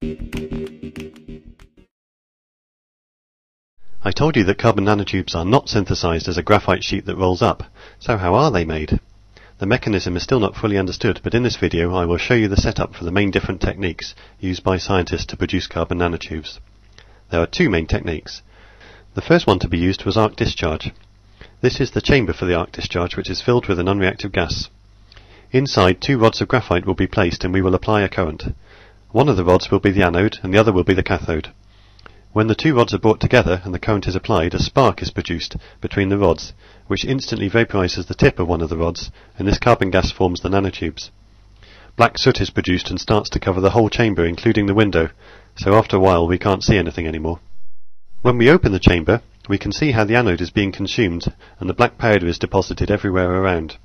I told you that carbon nanotubes are not synthesized as a graphite sheet that rolls up, so how are they made? The mechanism is still not fully understood, but in this video I will show you the setup for the main different techniques used by scientists to produce carbon nanotubes. There are two main techniques. The first one to be used was arc discharge. This is the chamber for the arc discharge, which is filled with an unreactive gas. Inside, two rods of graphite will be placed and we will apply a current. One of the rods will be the anode and the other will be the cathode. When the two rods are brought together and the current is applied, a spark is produced between the rods, which instantly vaporizes the tip of one of the rods, and this carbon gas forms the nanotubes. Black soot is produced and starts to cover the whole chamber, including the window, so after a while we can't see anything anymore. When we open the chamber, we can see how the anode is being consumed, and the black powder is deposited everywhere around.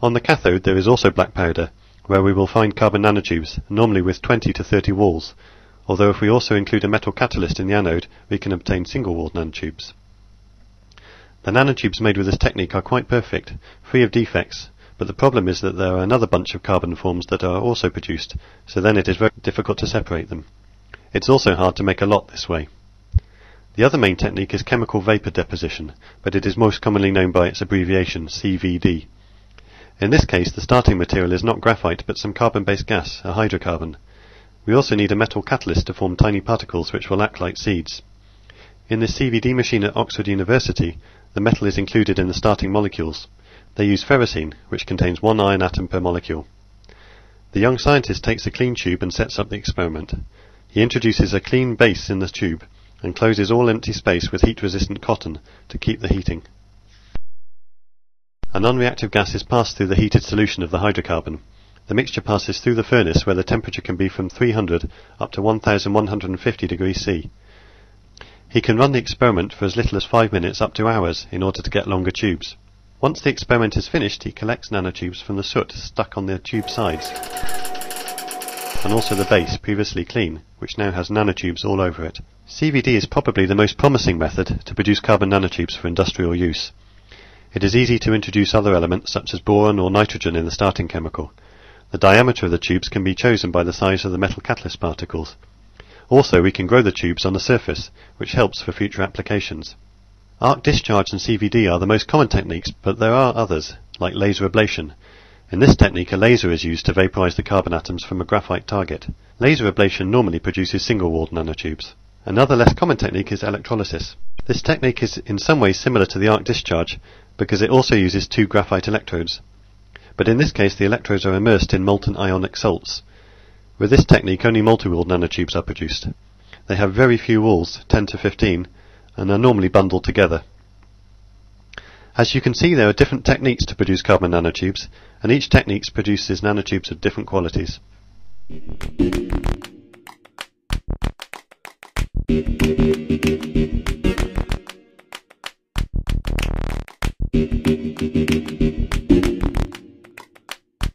On the cathode there is also black powder, where we will find carbon nanotubes, normally with 20 to 30 walls, although if we also include a metal catalyst in the anode, we can obtain single-walled nanotubes. The nanotubes made with this technique are quite perfect, free of defects, but the problem is that there are another bunch of carbon forms that are also produced, so then it is very difficult to separate them. It's also hard to make a lot this way. The other main technique is chemical vapor deposition, but it is most commonly known by its abbreviation CVD. In this case, the starting material is not graphite but some carbon-based gas, a hydrocarbon. We also need a metal catalyst to form tiny particles which will act like seeds. In this CVD machine at Oxford University, the metal is included in the starting molecules. They use ferrocene, which contains one iron atom per molecule. The young scientist takes a clean tube and sets up the experiment. He introduces a clean base in the tube and closes all empty space with heat-resistant cotton to keep the heating. A non-reactive gas is passed through the heated solution of the hydrocarbon. The mixture passes through the furnace where the temperature can be from 300 up to 1150 degrees C. He can run the experiment for as little as 5 minutes up to hours in order to get longer tubes. Once the experiment is finished, he collects nanotubes from the soot stuck on the tube sides, and also the base, previously clean, which now has nanotubes all over it. CVD is probably the most promising method to produce carbon nanotubes for industrial use. It is easy to introduce other elements such as boron or nitrogen in the starting chemical. The diameter of the tubes can be chosen by the size of the metal catalyst particles. Also, we can grow the tubes on the surface, which helps for future applications. Arc discharge and CVD are the most common techniques, but there are others, like laser ablation. In this technique, a laser is used to vaporize the carbon atoms from a graphite target. Laser ablation normally produces single-walled nanotubes. Another less common technique is electrolysis. This technique is in some ways similar to the arc discharge, because it also uses two graphite electrodes. But in this case the electrodes are immersed in molten ionic salts. With this technique only multi-walled nanotubes are produced. They have very few walls, 10 to 15, and are normally bundled together. As you can see, there are different techniques to produce carbon nanotubes, and each technique produces nanotubes of different qualities.